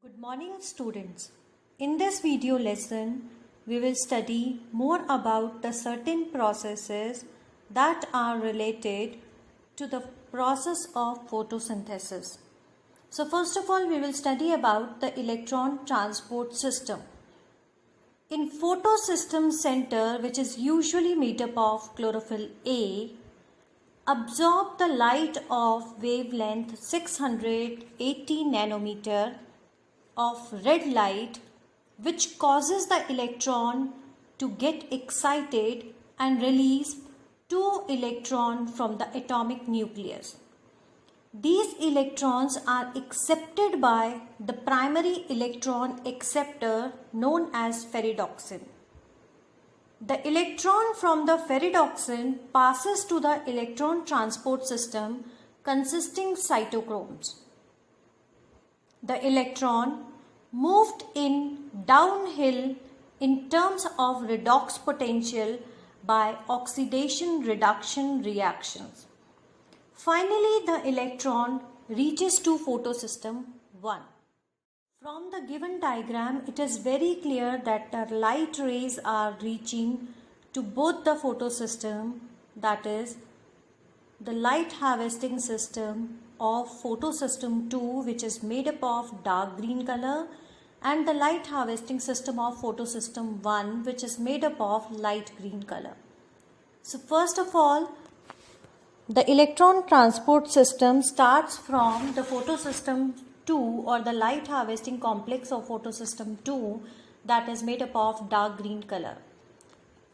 Good morning students. In this video lesson, we will study more about the certain processes that are related to the process of photosynthesis. So first of all, we will study about the electron transport system. In photosystem center, which is usually made up of chlorophyll A, absorb the light of wavelength 680 nanometer of red light, which causes the electron to get excited and release two electrons from the atomic nucleus. These electrons are accepted by the primary electron acceptor known as ferredoxin. The electron from the ferredoxin passes to the electron transport system consisting cytochromes. The electron moved in downhill in terms of redox potential by oxidation reduction reactions. Finally, the electron reaches to photosystem 1. From the given diagram, it is very clear that the light rays are reaching to both the photosystem, that is, the light harvesting system of photosystem 2, which is made up of dark green color, and the light harvesting system of photosystem 1, which is made up of light green color. So first of all, the electron transport system starts from the photosystem 2 or the light harvesting complex of photosystem 2, that is made up of dark green color.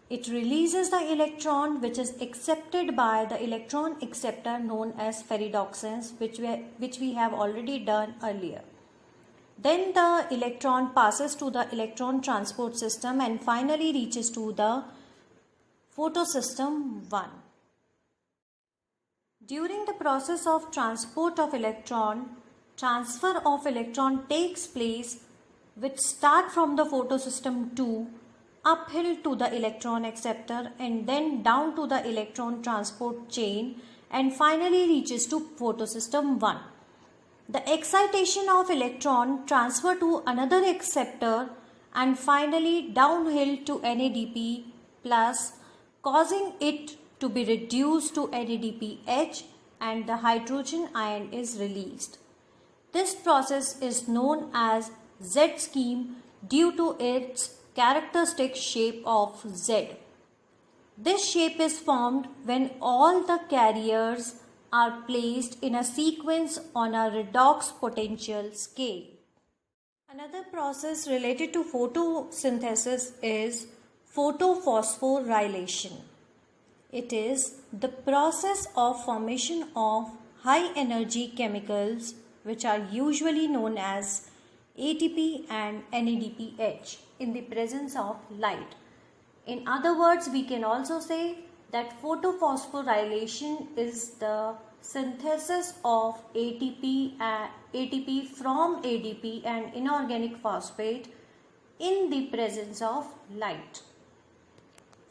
It releases the electron, which is accepted by the electron acceptor known as ferredoxins, which we have already done earlier. Then the electron passes to the electron transport system and finally reaches to the photosystem 1. During the process of transport of electron, transfer of electron takes place, which start from the photosystem 2 uphill to the electron acceptor and then down to the electron transport chain and finally reaches to photosystem 1. The excitation of electron transfer to another acceptor and finally downhill to NADP plus, causing it to be reduced to NADPH and the hydrogen ion is released. This process is known as Z scheme due to its characteristic shape of Z. This shape is formed when all the carriers are placed in a sequence on a redox potential scale. Another process related to photosynthesis is photophosphorylation. It is the process of formation of high energy chemicals, which are usually known as ATP and NADPH, in the presence of light. In other words, we can also say that photophosphorylation is the synthesis of ATP from ADP and inorganic phosphate in the presence of light.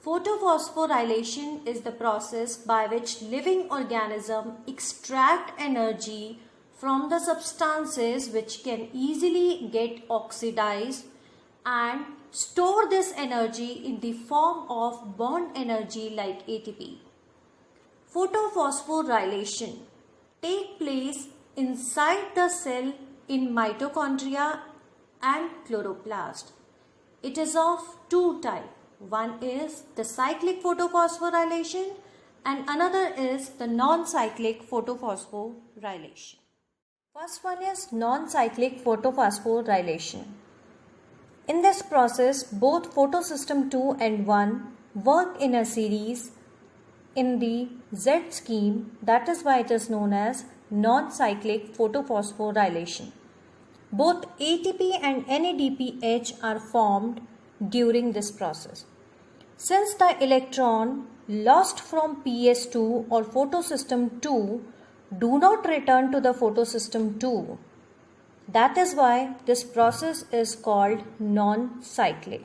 Photophosphorylation is the process by which living organisms extract energy from the substances which can easily get oxidized and store this energy in the form of bond energy like ATP. Photophosphorylation takes place inside the cell in mitochondria and chloroplast. It is of two types. One is the cyclic photophosphorylation and another is the non-cyclic photophosphorylation. First one is non-cyclic photophosphorylation. In this process, both photosystem 2 and 1 work in a series in the Z scheme. That is why it is known as non-cyclic photophosphorylation. Both ATP and NADPH are formed during this process. Since the electron lost from PS2 or photosystem 2 do not return to the photosystem 2, that is why this process is called non-cyclic.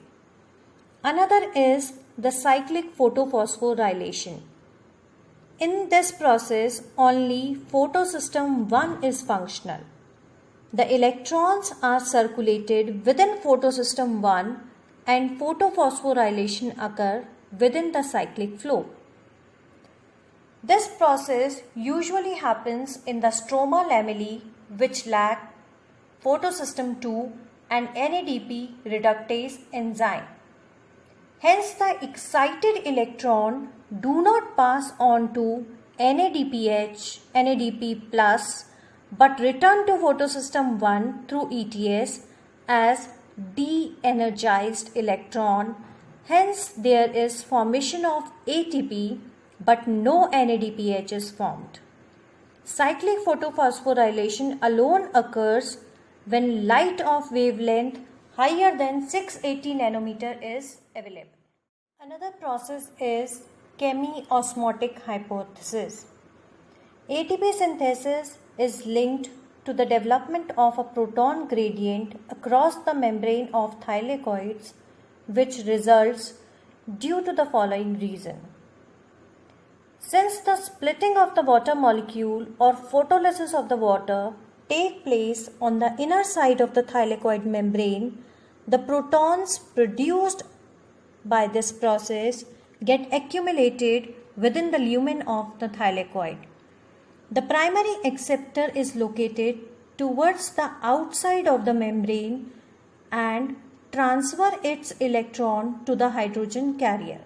Another is the cyclic photophosphorylation. In this process, only photosystem 1 is functional. The electrons are circulated within photosystem 1 and photophosphorylation occur within the cyclic flow. This process usually happens in the stroma lamellae, which lack photosystem 2 and NADP reductase enzyme. Hence, the excited electron do not pass on to NADP plus, but return to photosystem 1 through ETS as de-energized electron. Hence, there is formation of ATP but no NADPH is formed. Cyclic photophosphorylation alone occurs when light of wavelength higher than 680 nanometer is available. Another process is Chemoosmotic hypothesis. ATP synthesis is linked to the development of a proton gradient across the membrane of thylakoids, which results due to the following reason. Since the splitting of the water molecule or photolysis of the water take place on the inner side of the thylakoid membrane, the protons produced by this process get accumulated within the lumen of the thylakoid. The primary acceptor is located towards the outside of the membrane and transfer its electron to the hydrogen carrier.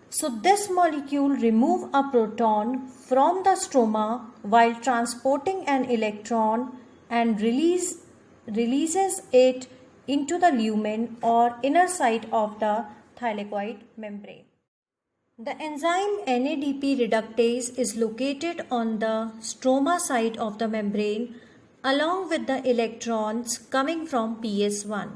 So this molecule removes a proton from the stroma while transporting an electron and releases it into the lumen or inner side of the thylakoid membrane. The enzyme NADP reductase is located on the stroma side of the membrane along with the electrons coming from PS1.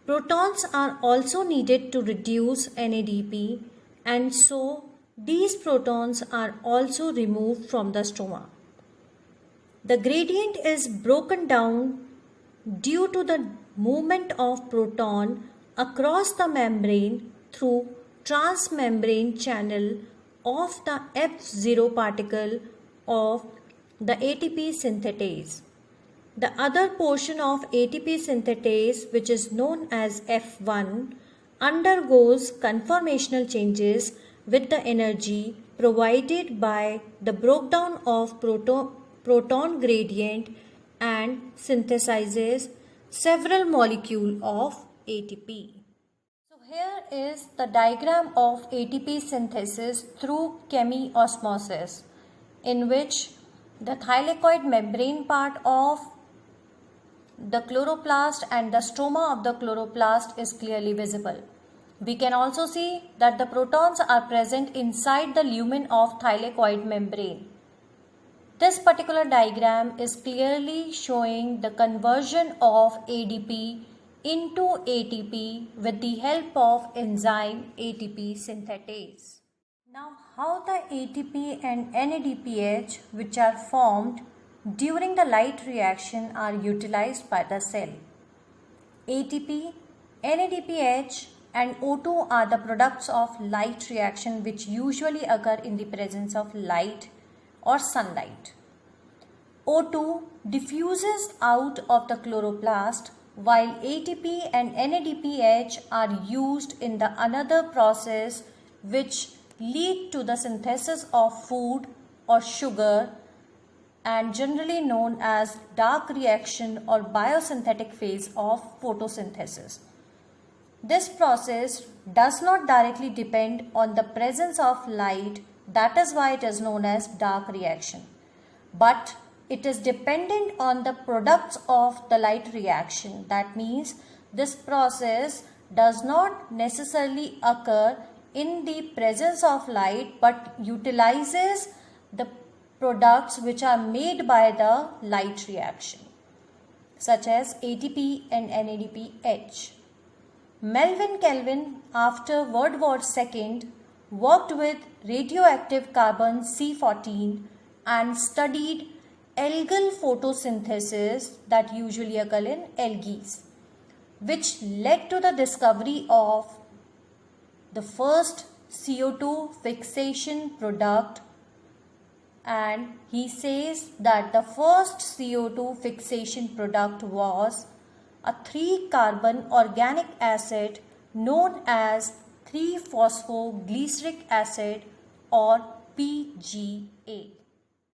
Protons are also needed to reduce NADP, and so these protons are also removed from the stroma. The gradient is broken down due to the movement of proton across the membrane through transmembrane channel of the F0 particle of the ATP synthetase. The other portion of ATP synthetase, which is known as F1, undergoes conformational changes with the energy provided by the breakdown of proton gradient and synthesizes several molecules of ATP. So here is the diagram of ATP synthesis through chemiosmosis, in which the thylakoid membrane part of the chloroplast and the stroma of the chloroplast is clearly visible. We can also see that the protons are present inside the lumen of thylakoid membrane. This particular diagram is clearly showing the conversion of ADP into ATP with the help of enzyme ATP synthetase. Now, how the ATP and NADPH, which are formed during the light reaction, are utilized by the cell. ATP, NADPH and O2 are the products of light reaction which usually occur in the presence of light or sunlight. O2 diffuses out of the chloroplast, while ATP and NADPH are used in the another process which lead to the synthesis of food or sugar, and generally known as dark reaction or biosynthetic phase of photosynthesis. This process does not directly depend on the presence of light, that is why it is known as dark reaction. But it is dependent on the products of the light reaction. That means this process does not necessarily occur in the presence of light but utilizes the products which are made by the light reaction, such as ATP and NADPH. Melvin Kelvin, after World War II, worked with radioactive carbon C14 and studied algal photosynthesis that usually occur in algae, which led to the discovery of the first CO2 fixation product and he says that the first CO2 fixation product was a 3-carbon organic acid known as 3-phosphoglyceric acid or PGA.